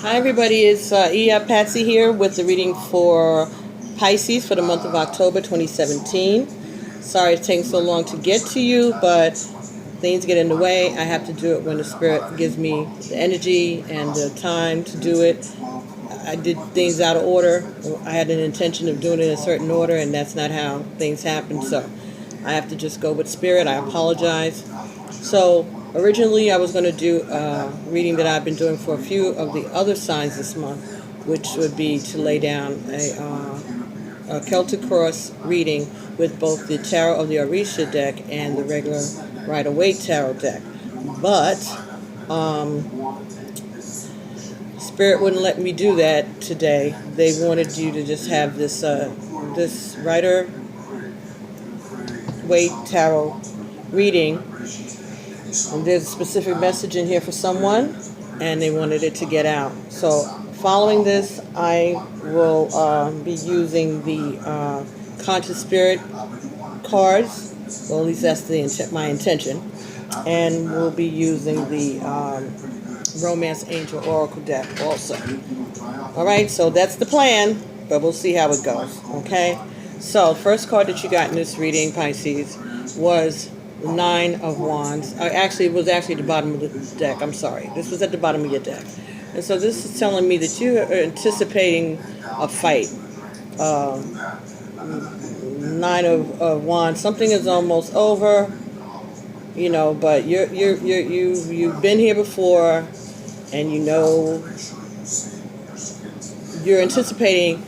Hi everybody, it's Iya Patsy here with the reading for Pisces for the month of October 2017. Sorry it's taking so long to get to you, but things get in the way. I have to do it when the Spirit gives me the energy and the time to do it. I did things out of order. I had an intention of doing it in a certain order, and that's not how things happen, so I have to just go with Spirit. I apologize. So originally I was going to do a reading that I've been doing for a few of the other signs this month, which would be to lay down a Celtic Cross reading with both the Tarot of the Orishas deck and the regular Rider-Waite Tarot deck. But Spirit wouldn't let me do that today. They wanted you to just have this this Rider-Waite Tarot reading. And there's a specific message in here for someone, and they wanted it to get out. So following this, I will be using the Conscious Spirit cards. Well, at least that's my intention. And we'll be using the Romance Angel Oracle deck also. All right, so that's the plan, but we'll see how it goes, okay? So the first card that you got in this reading, Pisces, was Nine of Wands. Actually, it was actually at the bottom of the deck. I'm sorry. This was at the bottom of your deck. And so this is telling me that you are anticipating a fight. Nine of Wands. Something is almost over, you know, but you've been here before, and you know you're anticipating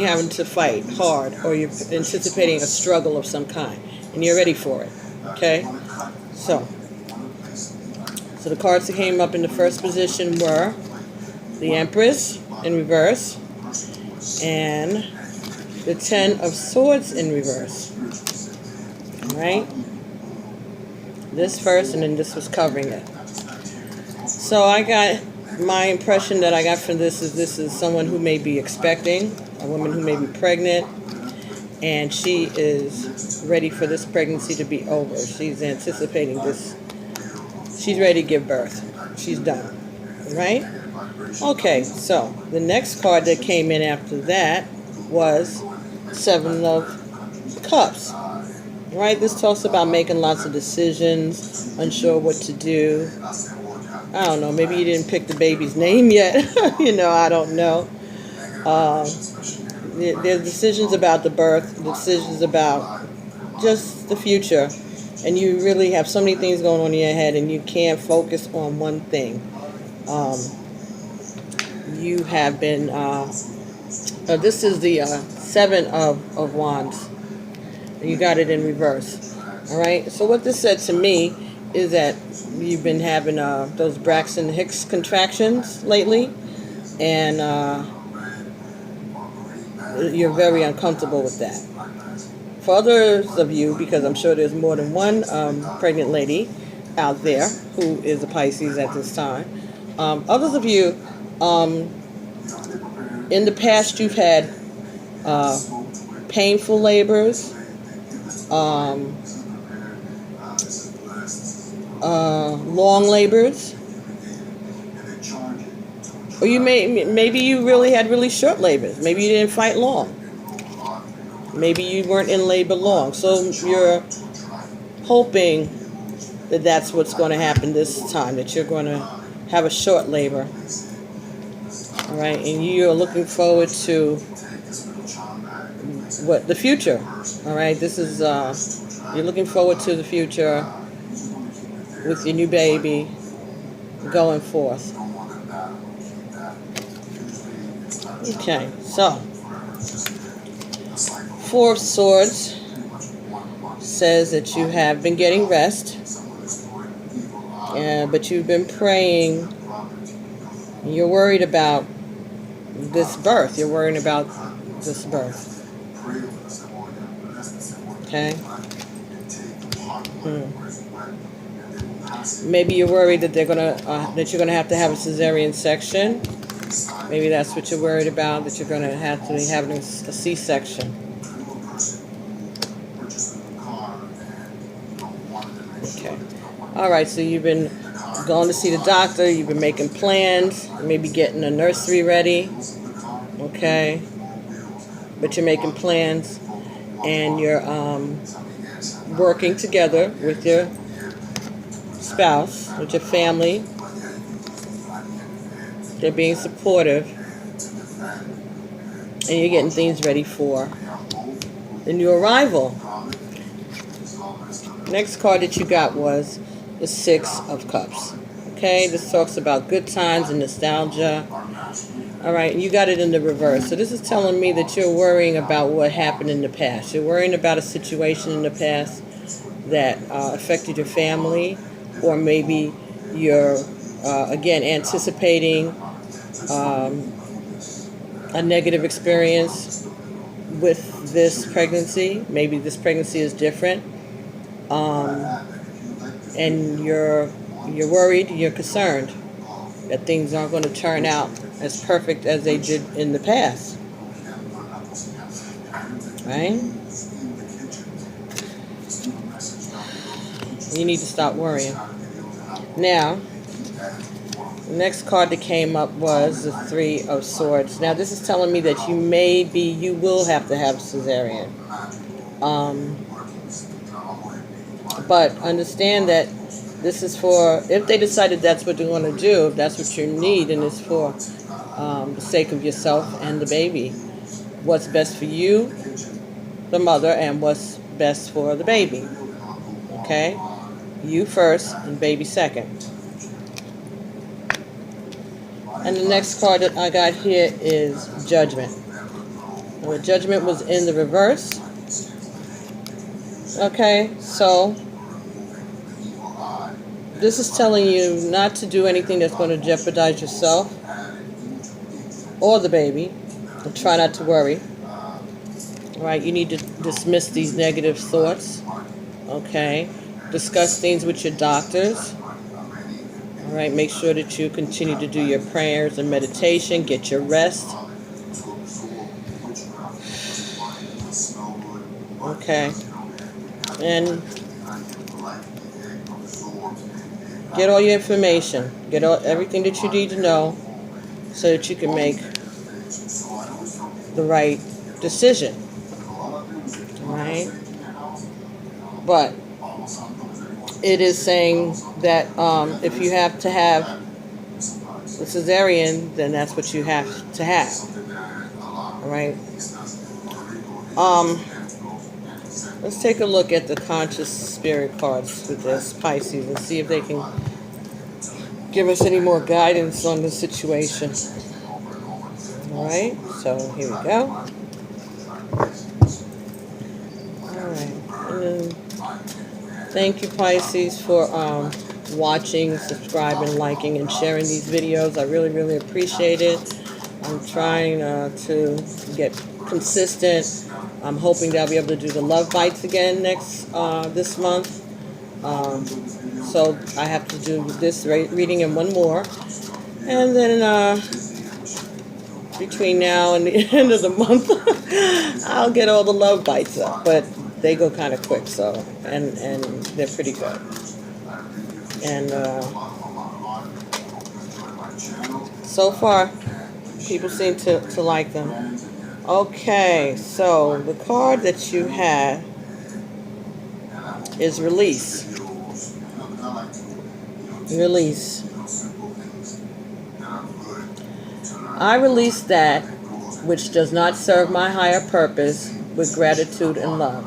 having to fight hard, or you're anticipating a struggle of some kind, and you're ready for it, okay? So the cards that came up in the first position were the Empress in reverse and the Ten of Swords in reverse. All right? This first, and then this was covering it. So I got... my impression that I got from this is someone who may be expecting, a woman who may be pregnant, and she is ready for this pregnancy to be over. She's anticipating this. She's ready to give birth. She's done. Right? Okay, so the next card that came in after that was Seven of Cups. Right? This talks about making lots of decisions, unsure what to do. I don't know, maybe you didn't pick the baby's name yet. You know, I don't know. There's decisions about the birth, decisions about just the future. And you really have so many things going on in your head, and you can't focus on one thing. You have been... this is the Seven of Wands. You got it in reverse. All right? So what this said to me is that you've been having those Braxton Hicks contractions lately, and you're very uncomfortable with that. For others of you, because I'm sure there's more than one pregnant lady out there who is a Pisces at this time, others of you, in the past you've had painful labors, long labors, or maybe you really had really short labors. Maybe you didn't fight long. Maybe you weren't in labor long. So you're hoping that that's what's going to happen this time, that you're going to have a short labor. All right, and you're looking forward to what the future. All right, this is you're looking forward to the future with your new baby going forth. Okay, so Four of Swords says that you have been getting rest, but you've been praying. You're worried about this birth. You're worrying about this birth. Okay? Maybe you're worried that you're gonna have to have a cesarean section. Maybe that's what you're worried about, that you're gonna have to be having a C-section. Okay. All right, so you've been going to see the doctor. You've been making plans, maybe getting a nursery ready, okay? But you're making plans, and you're working together with your spouse, with your family. They're being supportive, and you're getting things ready for the new arrival. Next card that you got was the Six of Cups. Okay, this talks about good times and nostalgia. All right, and you got it in the reverse. So this is telling me that you're worrying about what happened in the past. You're worrying about a situation in the past that affected your family, or maybe you're, again, anticipating a negative experience with this pregnancy. Maybe this pregnancy is different. And you're worried, you're concerned that things aren't going to turn out as perfect as they did in the past. Right? You need to stop worrying. Now, the next card that came up was the Three of Swords. Now, this is telling me that you will have to have cesarean. But understand that this is for, if they decided that's what they're going to do, if that's what you need, and it's for the sake of yourself and the baby. What's best for you, the mother, and what's best for the baby. Okay? You first and baby second. And the next card that I got here is Judgment. And the Judgment was in the reverse. Okay, so this is telling you not to do anything that's going to jeopardize yourself or the baby. And try not to worry. All right, you need to dismiss these negative thoughts. Okay, discuss things with your doctors. All right, make sure that you continue to do your prayers and meditation. Get your rest. Okay, and get all your information. Get everything that you need to know so that you can make the right decision. All right? But it is saying that if you have to have the cesarean, then that's what you have to have. All right? Let's take a look at the conscious spirit cards with this Pisces and see if they can give us any more guidance on the situation. All right, so here we go. All right, and then thank you, Pisces, for watching, subscribing, liking, and sharing these videos. I really, really appreciate it. I'm trying to get consistent. I'm hoping that I'll be able to do the love bites again this month. So I have to do this reading and one more. And then between now and the end of the month, I'll get all the love bites up. But they go kind of quick, so, and they're pretty good. And so far, people seem to like them. Okay, so the card that you had is Release. Release. I release that which does not serve my higher purpose with gratitude and love.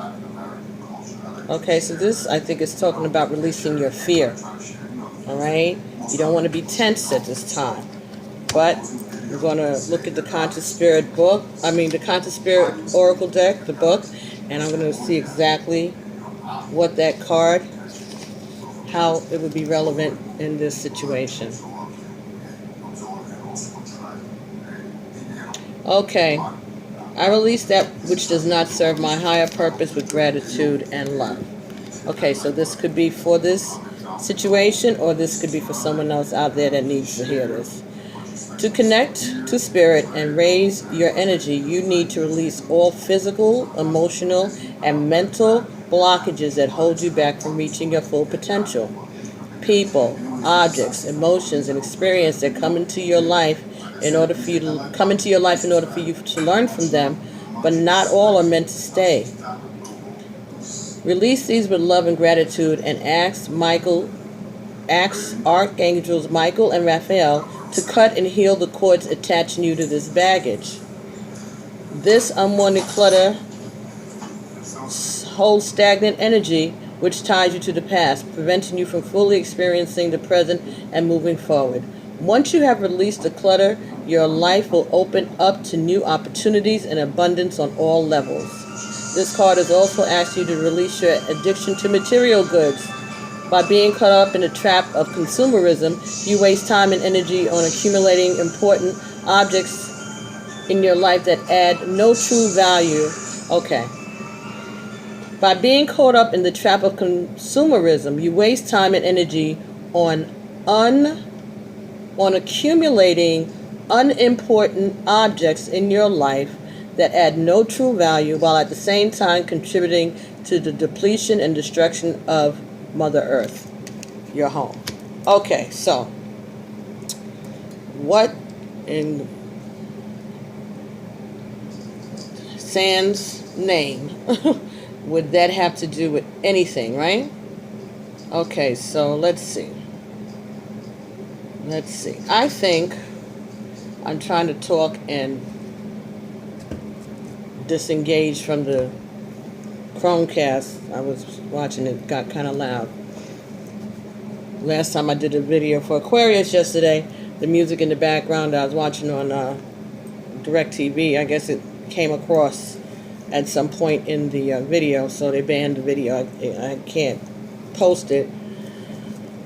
Okay, so this, I think, is talking about releasing your fear. All right? You don't want to be tense at this time. But we're going to look at the Conscious Spirit book. The Conscious Spirit Oracle deck, the book. And I'm going to see exactly what that card, how it would be relevant in this situation. Okay. I release that which does not serve my higher purpose with gratitude and love. Okay, so this could be for this situation, or this could be for someone else out there that needs to hear this. To connect to spirit and raise your energy, you need to release all physical, emotional, and mental blockages that hold you back from reaching your full potential. people, objects, emotions, and experience that come into your life in order for you to learn from them, but not all are meant to stay. Release these with love and gratitude, and ask Archangels Michael and Raphael to cut and heal the cords attaching you to this baggage. This unwanted clutter holds stagnant energy which ties you to the past, preventing you from fully experiencing the present and moving forward. Once you have released the clutter, your life will open up to new opportunities and abundance on all levels. This card is also asking you to release your addiction to material goods. By being caught up in the trap of consumerism, you waste time and energy on accumulating important objects in your life that add no true value. Okay. By being caught up in the trap of consumerism, you waste time and energy on accumulating unimportant objects in your life that add no true value, while at the same time contributing to the depletion and destruction of Mother Earth, your home. Okay, so what in Sans name would that have to do with anything, right? Okay, so let's see. I think I'm trying to talk and disengage from the Chromecast. I was watching it, got kind of loud. Last time I did a video for Aquarius yesterday, the music in the background I was watching on DirecTV, I guess it came across at some point in the video, so they banned the video. I can't post it,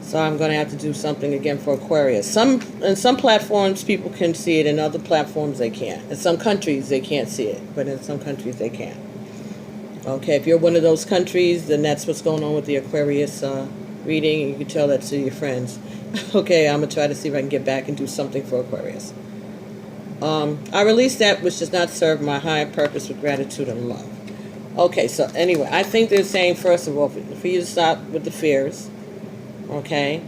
so I'm going to have to do something again for Aquarius. In some platforms people can see it, in other platforms they can't. In some countries they can't see it, but in some countries they can. Okay, if you're one of those countries, then that's what's going on with the Aquarius reading. You can tell that to your friends. Okay, I'm going to try to see if I can get back and do something for Aquarius. I release that which does not serve my higher purpose with gratitude and love. Okay, so anyway, I think they're saying, first of all, for you to stop with the fears, okay,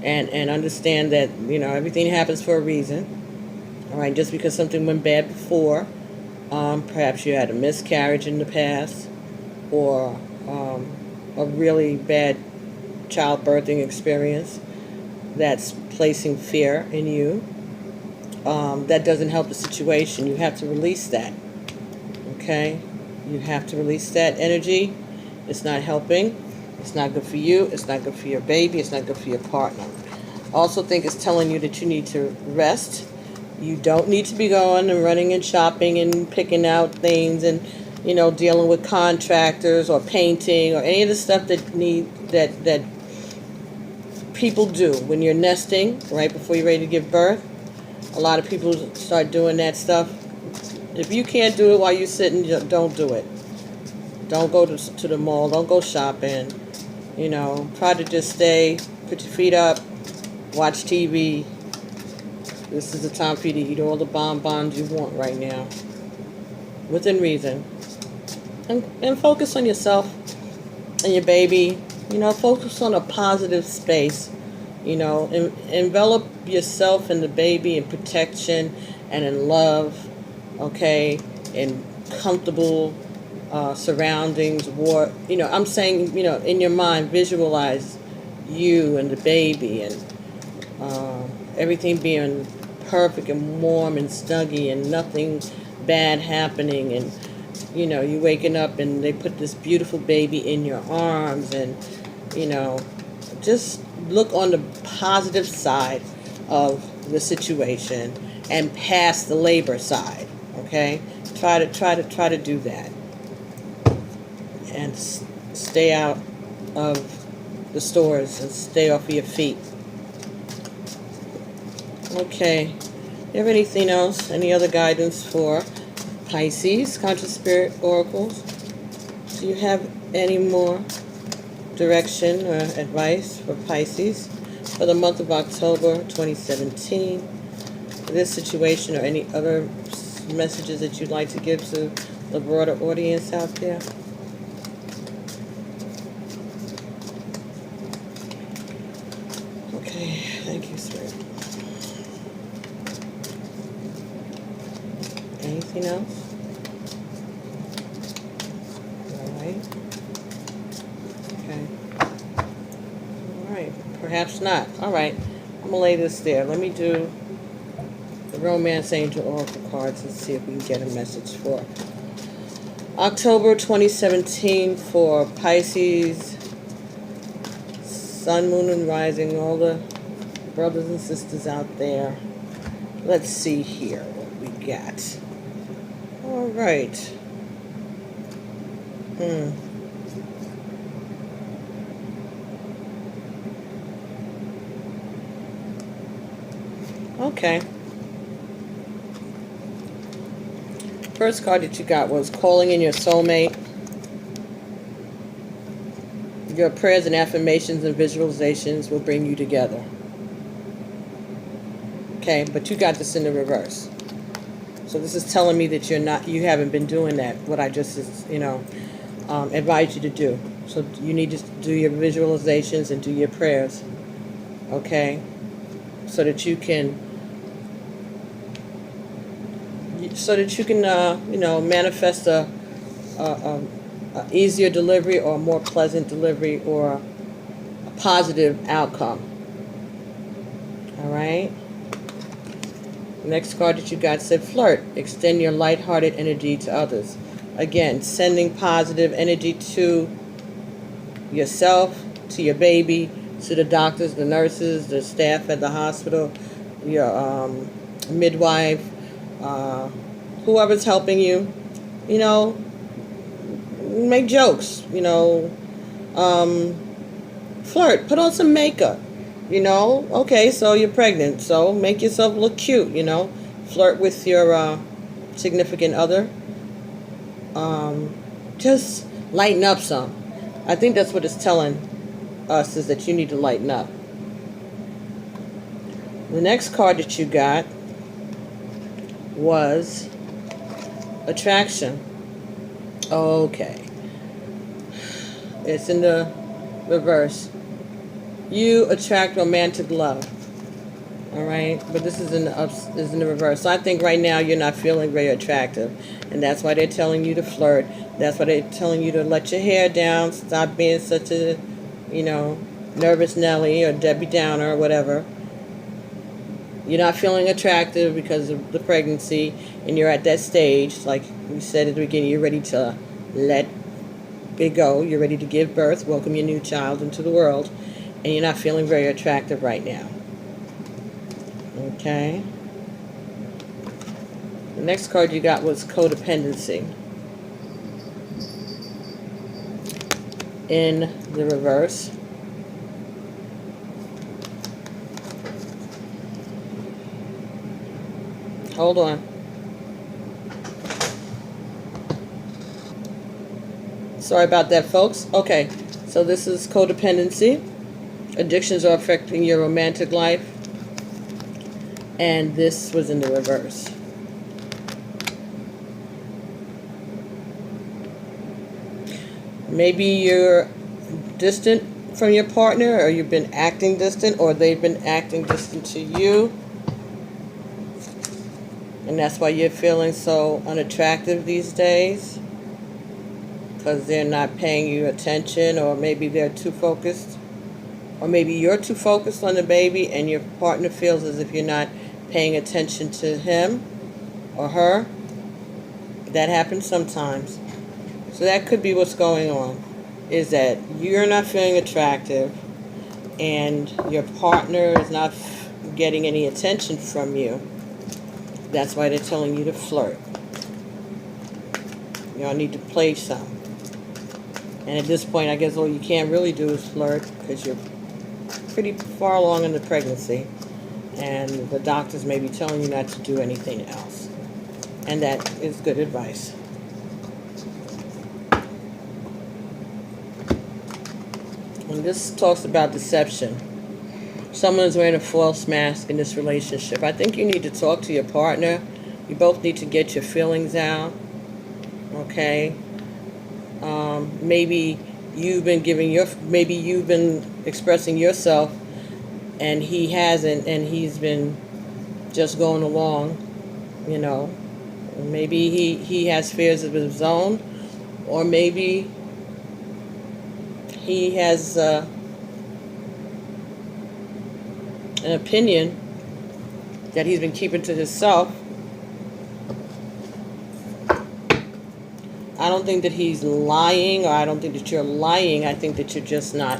and understand that, everything happens for a reason. All right, just because something went bad before, perhaps you had a miscarriage in the past, or a really bad childbirthing experience that's placing fear in you. That doesn't help the situation. You have to release that. Okay? You have to release that energy. It's not helping. It's not good for you. It's not good for your baby. It's not good for your partner. I also think it's telling you that you need to rest. You don't need to be going and running and shopping and picking out things and, dealing with contractors or painting or any of the stuff that people do when you're nesting right before you're ready to give birth. A lot of people start doing that stuff. If you can't do it while you're sitting, don't do it. Don't go to the mall. Don't go shopping. Try to just stay, put your feet up, watch TV. This is the time for you to eat all the bonbons you want right now, within reason. And focus on yourself and your baby. Focus on a positive space. Envelop yourself and the baby in protection and in love, okay, in comfortable surroundings. I'm saying, in your mind, visualize you and the baby and everything being perfect and warm and snuggy and nothing bad happening, and you waking up and they put this beautiful baby in your arms, and just look on the positive side of the situation and past the labor side. Okay, try to do that, and stay out of the stores and stay off of your feet. Okay, you have anything else? Any other guidance for Pisces, Conscious Spirit Oracles? Do you have any more direction or advice for Pisces for the month of October 2017? This situation or any other messages that you'd like to give to the broader audience out there? Thank you, sweetie. Anything else? All right. Okay. All right. Perhaps not. All right. I'm going to lay this there. Let me do the Romance Angel Oracle cards and see if we can get a message for October 2017 for Pisces, Sun, Moon, and Rising, all the brothers and sisters out there. Let's see here what we got. All right. Okay. First card that you got was calling in your soulmate. Your prayers and affirmations and visualizations will bring you together. Okay, but you got this in the reverse. So this is telling me that you haven't been doing that, what I just, advise you to do. So you need to do your visualizations and do your prayers. Okay? So that you can manifest a easier delivery or a more pleasant delivery or a positive outcome. All right. Next card that you got said flirt. Extend your lighthearted energy to others. Again, sending positive energy to yourself, to your baby, to the doctors, the nurses, the staff at the hospital, your midwife, whoever's helping you. Make jokes, flirt, put on some makeup, okay, so you're pregnant, so make yourself look cute, flirt with your significant other, just lighten up some. I think that's what it's telling us, is that you need to lighten up. The next card that you got was attraction. Okay. It's in the reverse. You attract romantic love. All right? But this is in the reverse. So I think right now you're not feeling very attractive. And that's why they're telling you to flirt. That's why they're telling you to let your hair down. Stop being such a, nervous Nelly or Debbie Downer or whatever. You're not feeling attractive because of the pregnancy, and you're at that stage, like we said at the beginning, you're ready to let it go. You're ready to give birth, welcome your new child into the world, and you're not feeling very attractive right now. Okay. The next card you got was codependency. In the reverse. Hold on. Sorry about that, folks. Okay, so this is codependency. Addictions are affecting your romantic life. And this was in the reverse. Maybe you're distant from your partner, or you've been acting distant, or they've been acting distant to you. And that's why you're feeling so unattractive these days. Because they're not paying you attention, or maybe they're too focused. Or maybe you're too focused on the baby and your partner feels as if you're not paying attention to him or her. That happens sometimes. So that could be what's going on. Is that you're not feeling attractive and your partner is not getting any attention from you. That's why they're telling you to flirt. Y'all need to play some. And at this point, I guess all you can't really do is flirt, because you're pretty far along in the pregnancy. And the doctors may be telling you not to do anything else. And that is good advice. And this talks about deception. Someone is wearing a false mask in this relationship. I think you need to talk to your partner. You both need to get your feelings out. Okay? Maybe you've been expressing yourself and he hasn't, and he's been just going along, you know. Maybe he has fears of his own, or maybe he has an opinion that he's been keeping to himself. I don't think that he's lying, or I don't think that you're lying. I think that you're just not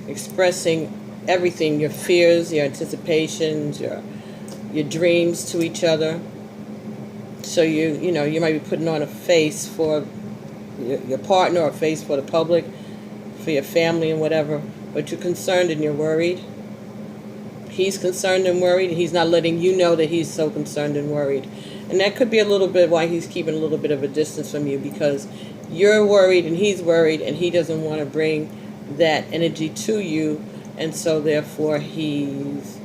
expressing everything, your fears, your anticipations, your dreams to each other. So you know, you might be putting on a face for your partner, or a face for the public, for your family and whatever, but you're concerned and you're worried. He's concerned and worried, and he's not letting you know that he's so concerned and worried. And that could be a little bit why he's keeping a little bit of a distance from you, because you're worried and he's worried, and he doesn't want to bring that energy to you, and so therefore he's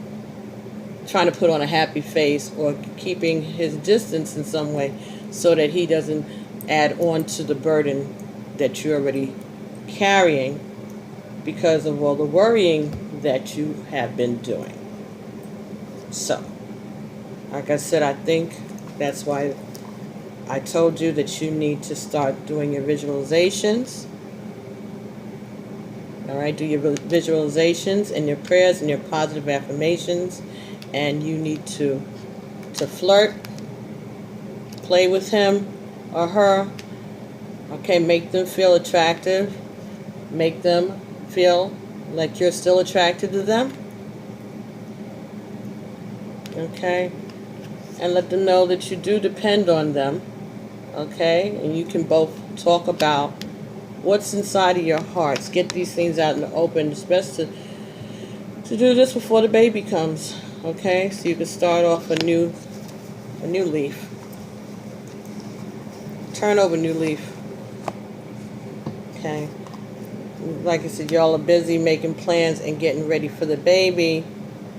trying to put on a happy face, or keeping his distance in some way, so that he doesn't add on to the burden that you're already carrying because of all the worrying that you have been doing. So, like I said, I think that's why I told you that you need to start doing your visualizations. All right, do your visualizations and your prayers and your positive affirmations, and you need to flirt, play with him or her. Okay, make them feel attractive, make them feel like you're still attracted to them. Okay, and let them know that you do depend on them. Okay, and you can both talk about what's inside of your hearts. Get these things out in the open. It's best to do this before the baby comes. Okay, so you can start off a new leaf. Turn over a new leaf. Okay, like I said, y'all are busy making plans and getting ready for the baby,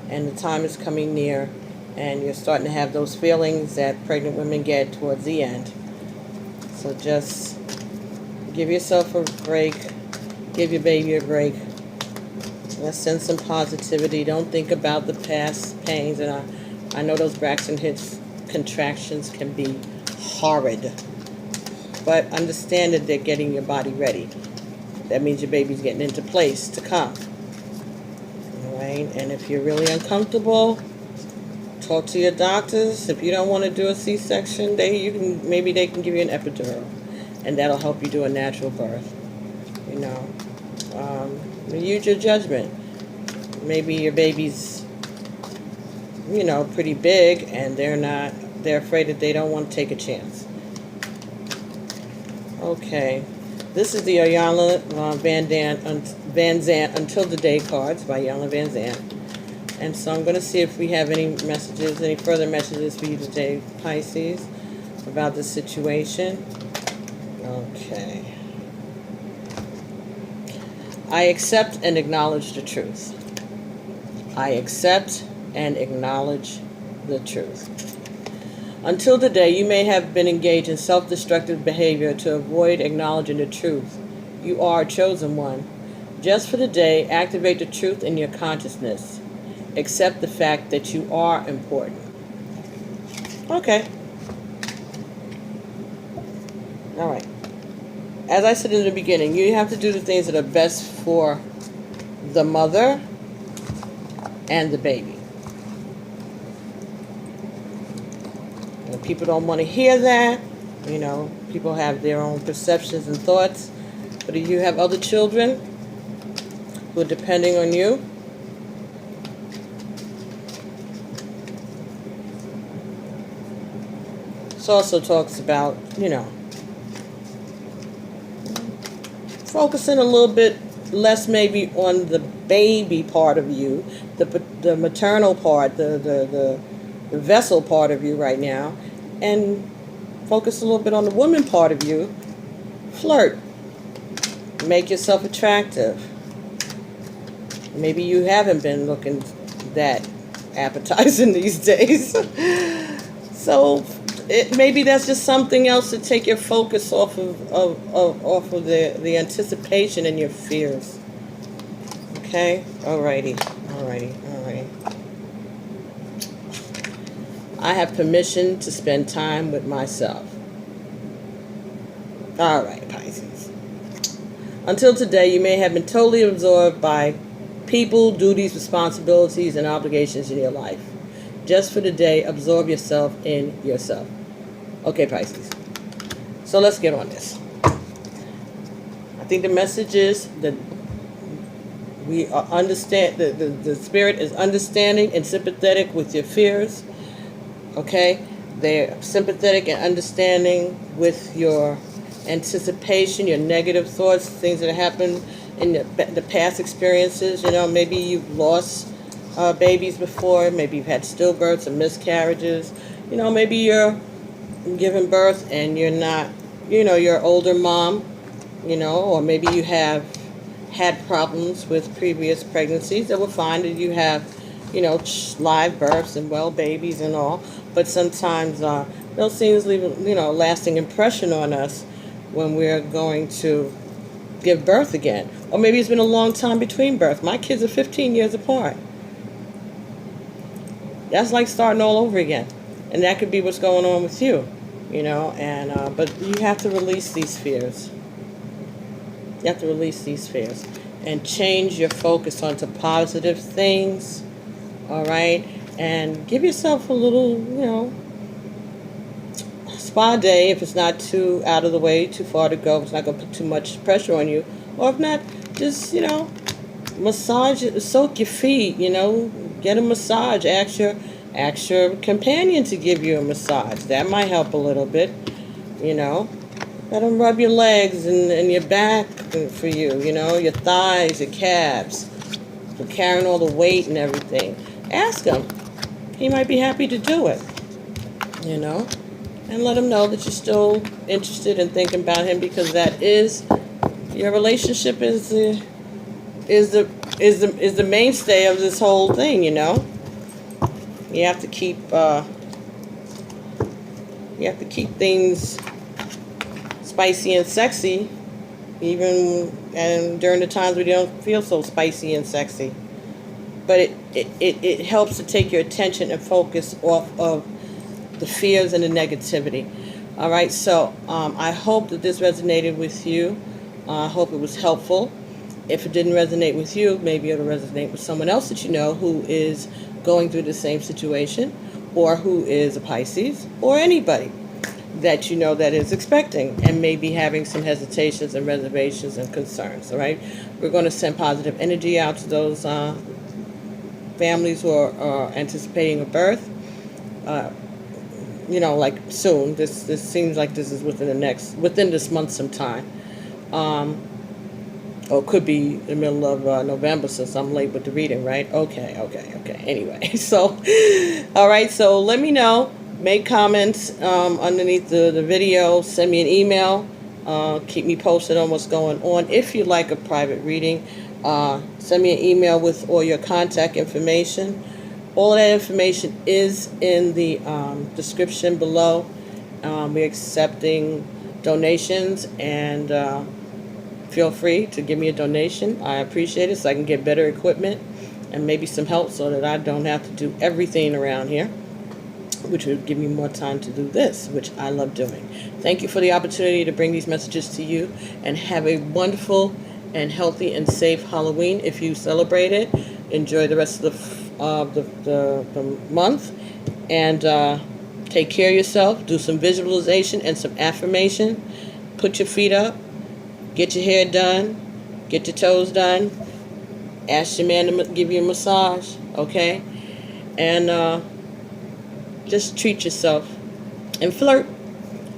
and the time is coming near, and you're starting to have those feelings that pregnant women get towards the end. So just give yourself a break, give your baby a break. Let's send some positivity. Don't think about the past pains. And I know those Braxton Hicks contractions can be horrid, but understand that they're getting your body ready. That means your baby's getting into place to come. All right? And if you're really uncomfortable, talk to your doctors. If you don't want to do a C-section, maybe they can give you an epidural, and that'll help you do a natural birth. You know, use your judgment. Maybe your baby's, you know, pretty big, and they're afraid that they don't want to take a chance. Okay, this is the Iyanla Vanzant Until the Day cards by Iyanla Vanzant. And so I'm going to see if we have any further messages for you today, Pisces, about the situation. Okay. I accept and acknowledge the truth. I accept and acknowledge the truth. Until today, you may have been engaged in self-destructive behavior to avoid acknowledging the truth. You are a chosen one. Just for the day, activate the truth in your consciousness. Accept the fact that you are important. Okay. All right. As I said in the beginning, you have to do the things that are best for the mother and the baby. And people don't want to hear that. You know, people have their own perceptions and thoughts. But if you have other children who are depending on you, this also talks about, you know, focusing a little bit less maybe on the baby part of you, the maternal part, the vessel part of you right now, and focus a little bit on the woman part of you. Flirt. Make yourself attractive. Maybe you haven't been looking that appetizing these days. So maybe that's just something else to take your focus off of the anticipation and your fears. Okay? Alrighty. I have permission to spend time with myself. All right, Pisces. Until today, you may have been totally absorbed by people, duties, responsibilities, and obligations in your life. Just for the day, absorb yourself in yourself. Okay, Pisces. So let's get on this. I think the message is that we understand, the spirit is understanding and sympathetic with your fears. Okay? They're sympathetic and understanding with your anticipation, your negative thoughts, things that happen in the past experiences. You know, maybe you've lost babies before, maybe you've had stillbirths and miscarriages. You know, maybe you're giving birth and you're not, you know, you're an older mom, you know, or maybe you have had problems with previous pregnancies that will find that you have, you know, live births and well babies and all. But sometimes those things leave, you know, a lasting impression on us when we're going to give birth again. Or maybe it's been a long time between birth. My kids are 15 years apart. That's like starting all over again. And that could be what's going on with you, you know. And but you have to release these fears. You have to release these fears and change your focus onto positive things, all right? And give yourself a little, you know, spa day if it's not too out of the way, too far to go, if it's not going to put too much pressure on you. Or if not, just, you know, massage it, soak your feet, you know, get a massage. Ask your companion to give you a massage. That might help a little bit, you know. Let them rub your legs and your back for you, you know, your thighs, your calves, for carrying all the weight and everything. Ask him. He might be happy to do it, you know. And let him know that you're still interested in thinking about him, because that is, your relationship is the mainstay of this whole thing, you know. You have to keep things spicy and sexy, even and during the times we don't feel so spicy and sexy. But it helps to take your attention and focus off of the fears and the negativity. All right, so I hope that this resonated with you. I hope it was helpful. If it didn't resonate with you, maybe it'll resonate with someone else that you know who is going through the same situation, or who is a Pisces, or anybody that you know that is expecting and maybe having some hesitations and reservations and concerns. All right, we're going to send positive energy out to those families who are anticipating a birth. You know, like soon. This seems like this is within this month sometime. Or it could be the middle of November, since I'm late with the reading, right? Okay. Anyway, so, all right, so let me know. Make comments underneath the video. Send me an email. Keep me posted on what's going on. If you'd like a private reading, send me an email with all your contact information. All of that information is in the description below. We're accepting donations, and feel free to give me a donation. I appreciate it, so I can get better equipment and maybe some help so that I don't have to do everything around here, which would give me more time to do this, which I love doing. Thank you for the opportunity to bring these messages to you, and have a wonderful and healthy and safe Halloween if you celebrate it. Enjoy the rest of the month, and take care of yourself. Do some visualization and some affirmation. Put your feet up. Get your hair done. Get your toes done. Ask your man to give you a massage, okay? And just treat yourself and flirt.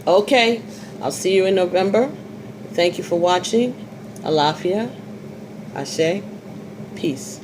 Okay, I'll see you in November. Thank you for watching. Alafia. Ashe. Peace.